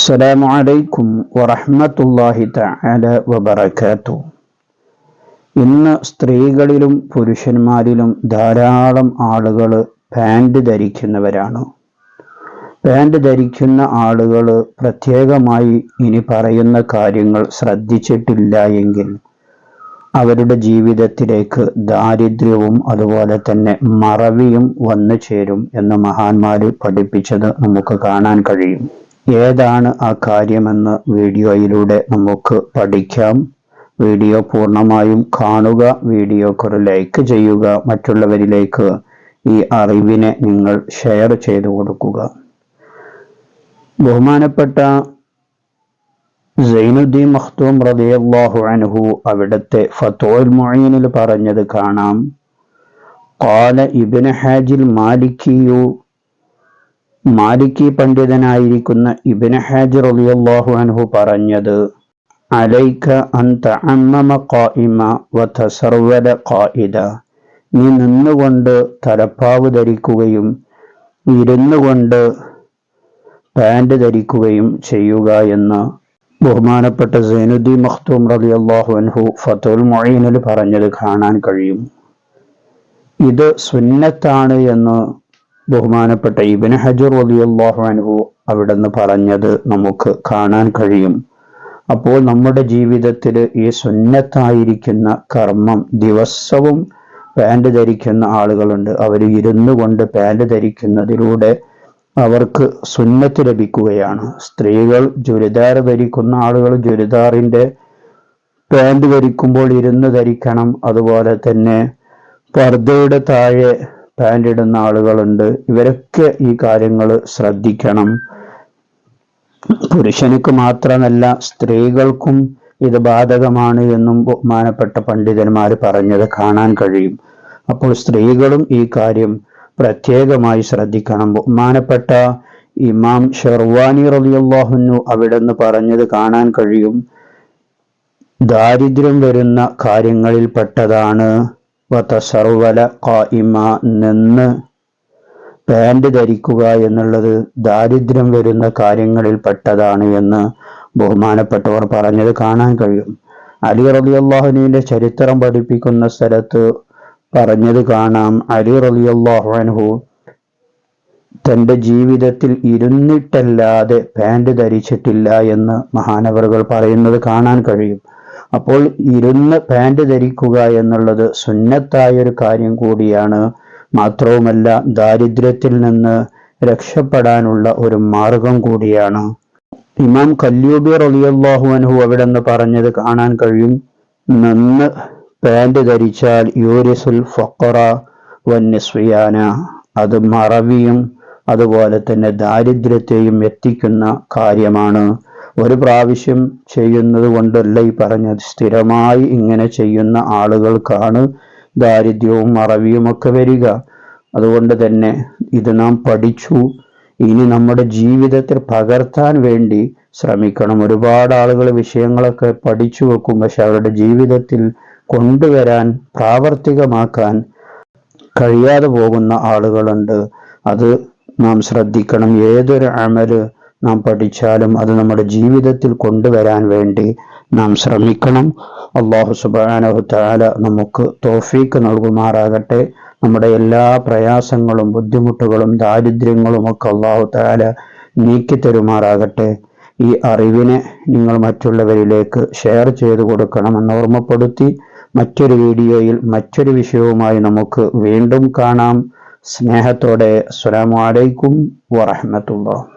അസ്സലാമു അലൈക്കും വറഹ്മത്തുള്ളാഹി തആല വബറകാതുഹു. ഇന്ന് സ്ത്രീകളിലും പുരുഷന്മാരിലും ധാരാളം ആളുകൾ പാൻറ് ധരിക്കുന്നവരാണ്. പാൻറ് ധരിക്കുന്ന ആളുകൾ പ്രത്യേകമായി ഇനി പറയുന്ന കാര്യങ്ങൾ ശ്രദ്ധിച്ചിട്ടില്ല എങ്കിൽ അവരുടെ ജീവിതത്തിലേക്ക് ദാരിദ്ര്യവും അതുപോലെ തന്നെ മറവിയും വന്നു ചേരും എന്ന് മഹാന്മാർ പഠിപ്പിച്ചത് നമുക്ക് കാണാൻ കഴിയും. ഏതാണ് ആ കാര്യമെന്ന് വീഡിയോയിലൂടെ നമുക്ക് പഠിക്കാം. വീഡിയോ പൂർണ്ണമായും കാണുക, വീഡിയോക്ക് ഒരു ലൈക്ക് ചെയ്യുക, മറ്റുള്ളവരിലേക്ക് ഈ അറിവിനെ നിങ്ങൾ ഷെയർ ചെയ്തു കൊടുക്കുക. ബഹുമാനപ്പെട്ട സൈനുദ്ദീൻ മഖ്ദൂം റളിയല്ലാഹു അൻഹു അവിടുത്തെ ഫത്വൽ മുഈനിൽ പറഞ്ഞത് കാണാം. ഖാല ഇബ്നു ഹാജിൽ മാലിക്കി പണ്ഡിതനായിരിക്കുന്ന ഇബ്നു ഹാജ് റളിയല്ലാഹു അൻഹു പറഞ്ഞത്, അലൈക അൻ തഅമ്മമ ഖായിമ വതസർവല ഖായിദ. നീ നിന്നുകൊണ്ട് തലപ്പാവ് ധരിക്കുകയും ഇരുന്നുകൊണ്ട് പാൻറ് ധരിക്കുകയും ചെയ്യുക എന്ന് ബഹുമാനപ്പെട്ട സൈനുദ്ദീൻ മഖ്ദൂം റളിയല്ലാഹു അൻഹു ഫത്വൽ മുഈനിൽ പറഞ്ഞത് കാണാൻ കഴിയും. ഇത് സുന്നത്താണ് എന്ന് ബഹുമാനപ്പെട്ട ഇബ്നു ഹജർ റളിയല്ലാഹു അൻഹു അവിടുന്ന് പറഞ്ഞത് നമുക്ക് കാണാൻ കഴിയും. അപ്പോൾ നമ്മുടെ ജീവിതത്തിൽ ഈ സുന്നത്തായിരിക്കുന്ന കർമ്മം ദിവസവും പാൻറ് ധരിക്കുന്ന ആളുകളുണ്ട്. അവർ ഇരുന്നു കൊണ്ട് പാൻറ് ധരിക്കുന്നതിലൂടെ അവർക്ക് സുന്നത്ത് ലഭിക്കുകയാണ്. സ്ത്രീകൾ ചുരിദാർ ധരിക്കുന്ന ആളുകൾ ചുരിദാറിൻ്റെ പാൻറ് ധരിക്കുമ്പോൾ ഇരുന്ന് ധരിക്കണം. അതുപോലെ തന്നെ പർദ്ദയുടെ താഴെ പാൻറ് ഇടുന്ന ആളുകളുണ്ട്. ഇവരൊക്കെ ഈ കാര്യങ്ങൾ ശ്രദ്ധിക്കണം. പുരുഷനുക്ക് മാത്രമല്ല സ്ത്രീകൾക്കും ഇത് ബാധകമാണ് എന്നും ബഹുമാനപ്പെട്ട പണ്ഡിതന്മാർ പറഞ്ഞത് കാണാൻ കഴിയും. അപ്പോൾ സ്ത്രീകളും ഈ കാര്യം പ്രത്യേകമായി ശ്രദ്ധിക്കണം. ബഹുമാനപ്പെട്ട ഇമാം ഷർവാനി റളിയല്ലാഹു അൻഹു അവിടുന്ന് പറഞ്ഞത് കാണാൻ കഴിയും. ദാരിദ്ര്യം വരുന്ന കാര്യങ്ങളിൽ പെട്ടതാണ് വതസർവല ഖായിമ, നിന്ന് പാൻറ് ധരിക്കുക എന്നുള്ളത് ദാരിദ്ര്യം വരുന്ന കാര്യങ്ങളിൽ പെട്ടതാണ് എന്ന് ബഹുമാനപ്പെട്ടവർ പറഞ്ഞത് കാണാൻ കഴിയും. അലി റളിയല്ലാഹു അൻഹുവിന്റെ ചരിത്രം പഠിപ്പിക്കുന്ന സ്ഥലത്ത് പറഞ്ഞത് കാണാം. അലി റളിയല്ലാഹു അൻഹു തൻ്റെ ജീവിതത്തിൽ ഇരുന്നിട്ടല്ലാതെ പാൻറ് ധരിച്ചിട്ടില്ല എന്ന് മഹാനവറുകൾ പറയുന്നത് കാണാൻ കഴിയും. അപ്പോൾ ഇരുന്ന് പാൻറ് ധരിക്കുക എന്നുള്ളത് സുന്നത്തായൊരു കാര്യം കൂടിയാണ്. മാത്രവുമല്ല ദാരിദ്ര്യത്തിൽ നിന്ന് രക്ഷപ്പെടാനുള്ള ഒരു മാർഗം കൂടിയാണ്. ഇമാം കല്യൂബി റളിയല്ലാഹു അൻഹു അവിടെന്ന് പറഞ്ഞത് കാണാൻ കഴിയും. നിന്ന് പാൻറ് ധരിച്ചാൽ യൂരിസുൽ ഫഖറ വന്നിസ്വിയാന, അത് മറവിയും അതുപോലെ തന്നെ ദാരിദ്ര്യത്തെയും എത്തിക്കുന്ന കാര്യമാണ്. ഒരു പ്രാവശ്യം ചെയ്യുന്നത് കൊണ്ടല്ല ഈ പറഞ്ഞത്. സ്ഥിരമായി ഇങ്ങനെ ചെയ്യുന്ന ആളുകൾക്കാണ് ദാരിദ്ര്യവും മറവിയും ഒക്കെ വരിക. അതുകൊണ്ട് തന്നെ ഇത് നാം പഠിച്ചു. ഇനി നമ്മുടെ ജീവിതത്തിൽ പകർത്താൻ വേണ്ടി ശ്രമിക്കണം. ഒരുപാട് ആളുകൾ വിഷയങ്ങളൊക്കെ പഠിച്ചു വെക്കും, പക്ഷെ അവരുടെ ജീവിതത്തിൽ കൊണ്ടുവരാൻ പ്രാവർത്തികമാക്കാൻ കഴിയാതെ പോകുന്ന ആളുകളുണ്ട്. അത് നാം ശ്രദ്ധിക്കണം. ഏതൊരു അമല് നാം പഠിച്ചാലും അത് നമ്മുടെ ജീവിതത്തിൽ കൊണ്ടുവരാൻ വേണ്ടി നാം ശ്രമിക്കണം. അല്ലാഹു സുബ്ഹാനഹു തആല നമുക്ക് തൗഫീഖ് നൽകുമാറാകട്ടെ. നമ്മുടെ എല്ലാ പ്രയാസങ്ങളും ബുദ്ധിമുട്ടുകളും ദാരിദ്ര്യങ്ങളും ഒക്കെ അല്ലാഹു തആല നീക്കി തരുമാറാകട്ടെ. ഈ അറിവിനെ നിങ്ങൾ മറ്റുള്ളവരിലേക്ക് ഷെയർ ചെയ്തു കൊടുക്കണമെന്ന് ഓർമ്മപ്പെടുത്തി മറ്റൊരു വീഡിയോയിൽ മറ്റൊരു വിഷയവുമായി നമുക്ക് വീണ്ടും കാണാം. സ്നേഹത്തോടെ അസ്സലാമു അലൈക്കും വറഹ്മത്തുള്ളാഹി.